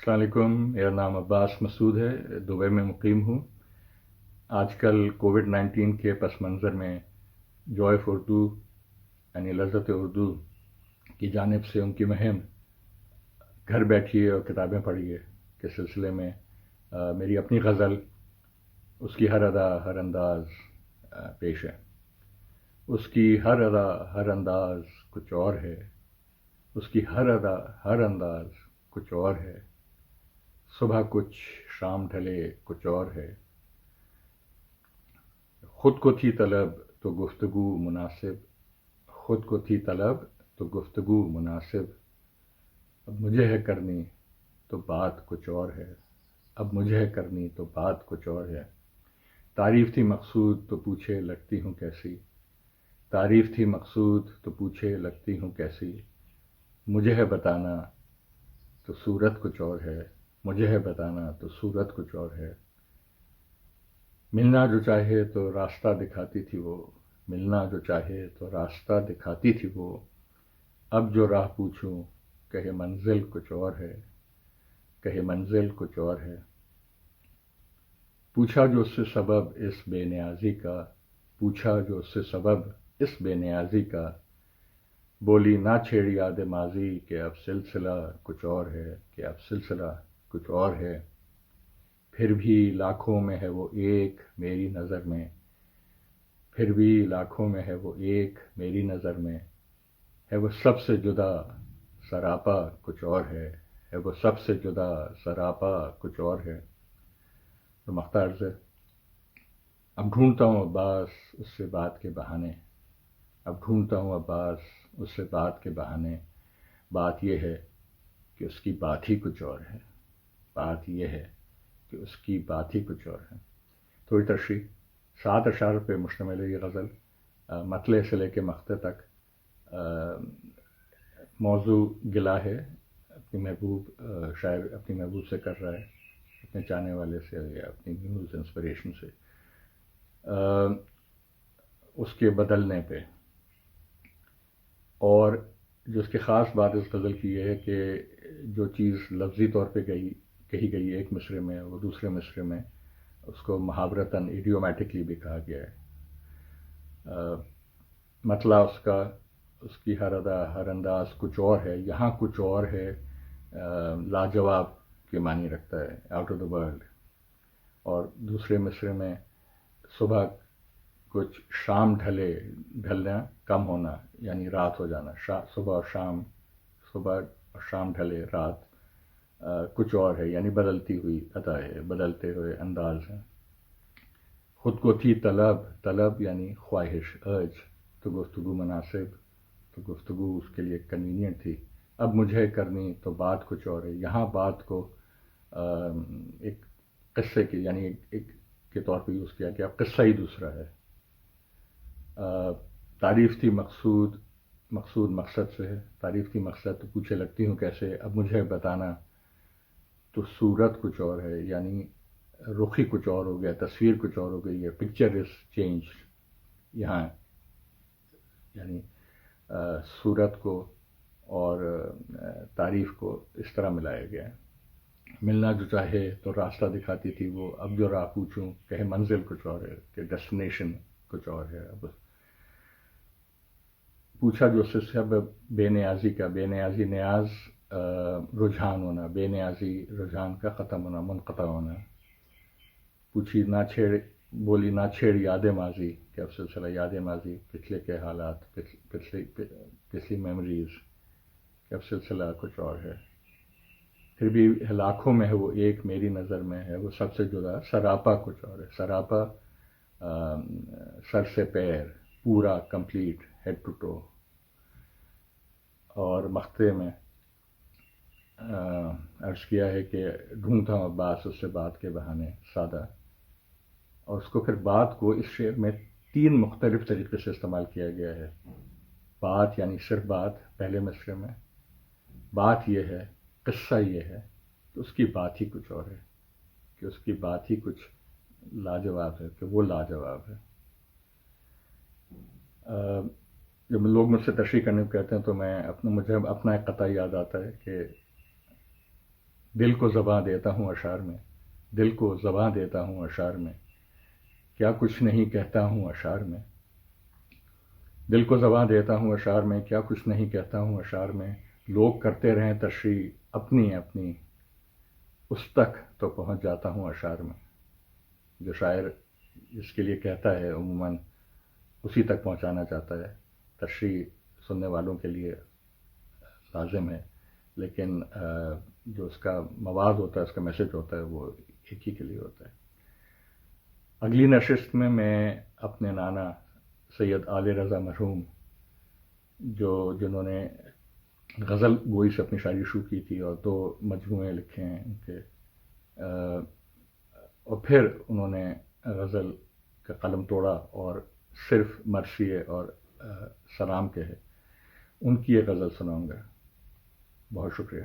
السلام علیکم، میرا نام عباس مسعود ہے، دبئی میں مقیم ہوں۔ آج کل کووڈ-19 کے پس منظر میں جوائے آف اردو یعنی لذت اردو کی جانب سے ان کی مہم گھر بیٹھیے اور کتابیں پڑھیے کے سلسلے میں میری اپنی غزل اس کی ہر ادا ہر انداز پیش ہے۔ اس کی ہر ادا ہر انداز کچھ اور ہے، اس کی ہر ادا ہر انداز کچھ اور ہے، صبح کچھ شام ڈھلے کچھ اور ہے، خود کو تھی طلب تو گفتگو مناسب، خود کو تھی طلب تو گفتگو مناسب، اب مجھے ہے کرنی تو بات کچھ اور ہے، اب مجھے ہے کرنی تو بات کچھ اور ہے، تعریف تھی مقصود تو پوچھے لگتی ہوں کیسی، تعریف تھی مقصود تو پوچھے لگتی ہوں کیسی، مجھے ہے بتانا تو صورت کچھ اور ہے، مجھے ہے بتانا تو صورت کچھ اور ہے، ملنا جو چاہے تو راستہ دکھاتی تھی وہ، ملنا جو چاہے تو راستہ دکھاتی تھی وہ، اب جو راہ پوچھوں کہے منزل کچھ اور ہے، کہے منزل کچھ اور ہے، پوچھا جو اس سے سبب اس بے نیازی کا، پوچھا جو اس سے سبب اس بے نیازی کا، بولی نہ چھیڑ یاد ماضی کہ اب سلسلہ کچھ اور ہے، کہ اب سلسلہ کچھ اور ہے، پھر بھی لاکھوں میں ہے وہ ایک میری نظر میں، پھر بھی لاکھوں میں ہے وہ ایک میری نظر میں، ہے وہ سب سے جدا سراپا کچھ اور ہے وہ سب سے جدا سراپا کچھ اور ہے۔ تو مختار سے اب ڈھونڈتا ہوں عباس اس سے بات کے بہانے، اب ڈھونڈتا ہوں عباس اس سے بات کے بہانے، بات یہ ہے کہ اس کی بات ہی کچھ اور ہے، بات یہ ہے کہ اس کی بات ہی کچھ اور ہے۔ تھوڑی تشریح، 7 اشعار پہ مشتمل ہے یہ غزل، مطلع سے لے کے مقطع تک۔ موضوع گلہ ہے، اپنی محبوب شاعر اپنی محبوب سے کر رہا ہے، اپنے چاہنے والے سے یا اپنی میوز انسپریشن سے، اس کے بدلنے پہ۔ اور جو اس کی خاص بات اس غزل کی یہ ہے کہ جو چیز لفظی طور پہ کہی گئی ایک مصرعے میں، وہ دوسرے مصرعے میں اس کو محاورتاً ایڈیومیٹکلی بھی کہا گیا ہے۔ مطلع اس کا، اس کی ہر ادا ہر انداز کچھ اور ہے، یہاں کچھ اور ہے لاجواب کے معنی رکھتا ہے، آؤٹ آف دا ورلڈ۔ اور دوسرے مصرعے میں صبح کچھ شام ڈھلنا کم ہونا یعنی رات ہو جانا، صبح اور شام، صبح اور شام ڈھلے رات کچھ اور ہے یعنی بدلتی ہوئی ادا ہے، بدلتے ہوئے انداز ہیں۔ خود کو تھی طلب، طلب یعنی خواہش، ارج، تو گفتگو مناسب، تو گفتگو اس کے لیے کنوینئنٹ تھی، اب مجھے کرنی تو بات کچھ اور ہے، یہاں بات کو ایک قصے کی یعنی ایک کے طور پہ یوز کیا گیا، قصہ ہی دوسرا ہے۔ تعریف تھی مقصود، مقصود مقصد سے ہے، تعریف تھی مقصد تو پوچھے لگتی ہوں کیسے، اب مجھے بتانا تو صورت کچھ اور ہے یعنی رخ ہی کچھ اور ہو گیا، تصویر کچھ اور ہو گئی ہے، پکچر از چینج یہاں، یعنی صورت کو اور تعریف کو اس طرح ملایا گیا ہے۔ ملنا جو چاہے تو راستہ دکھاتی تھی وہ، اب جو راہ پوچھوں کہے منزل کچھ اور ہے، کہ ڈیسٹینیشن کچھ اور ہے۔ اب پوچھا جو اس سے سبب بے نیازی کا، بے نیازی نیاز رجحان ہونا، بے نیازی رجحان کا ختم ہونا، منقطع ہونا، پوچھی نہ چھیڑ، بولی نہ چھیڑ یاد ماضی کہ اب سلسلہ یاد ماضی، پچھلے کے حالات، پچھلی میموریز، کہ اب سلسلہ کچھ اور ہے، پھر بھی لاکھوں میں ہے وہ ایک میری نظر میں، ہے وہ سب سے جدا سراپا کچھ اور ہے۔ سراپا سر سے پیر، پورا کمپلیٹ، ہیڈ ٹو ٹو۔ اور مقطع میں عرض کیا ہے کہ ڈھونڈتا ہوں عباس اس سے بات کے بہانے، سادہ، اور اس کو پھر بات کو اس شعر میں 3 مختلف طریقے سے استعمال کیا گیا ہے۔ بات یعنی صرف بات پہلے مصرعے میں، بات یہ ہے، قصہ یہ ہے کہ اس کی بات ہی کچھ اور ہے، کہ اس کی بات ہی کچھ لاجواب ہے، کہ وہ لاجواب ہے۔ جب لوگ مجھ سے تشریح کرنے کو کہتے ہیں تو مجھے اپنا ایک قطعہ یاد آتا ہے کہ دل کو زباں دیتا ہوں اشعار میں، دل کو زباں دیتا ہوں اشعار میں، کیا کچھ نہیں کہتا ہوں اشعار میں، دل کو زباں دیتا ہوں اشعار میں، کیا کچھ نہیں کہتا ہوں اشعار میں، لوگ کرتے رہیں تشریح اپنی اپنی، اس تک تو پہنچ جاتا ہوں اشعار میں۔ جو شاعر جس کے لیے کہتا ہے عموماً اسی تک پہنچانا چاہتا ہے، تشریح سننے والوں کے لیے لازم ہے، لیکن جو اس کا مواد ہوتا ہے، اس کا میسج ہوتا ہے، وہ ایک ہی کے لیے ہوتا ہے۔ اگلی نشست میں اپنے نانا سید آل رضا مرحوم، جنہوں نے غزل گوئی سے اپنی شاعری شروع کی تھی اور 2 مجموعے لکھے ہیں ان کے، اور پھر انہوں نے غزل کا قلم توڑا اور صرف مرثیے اور سلام کہے، ان کی ایک غزل سناؤں گا۔ بہت شکریہ۔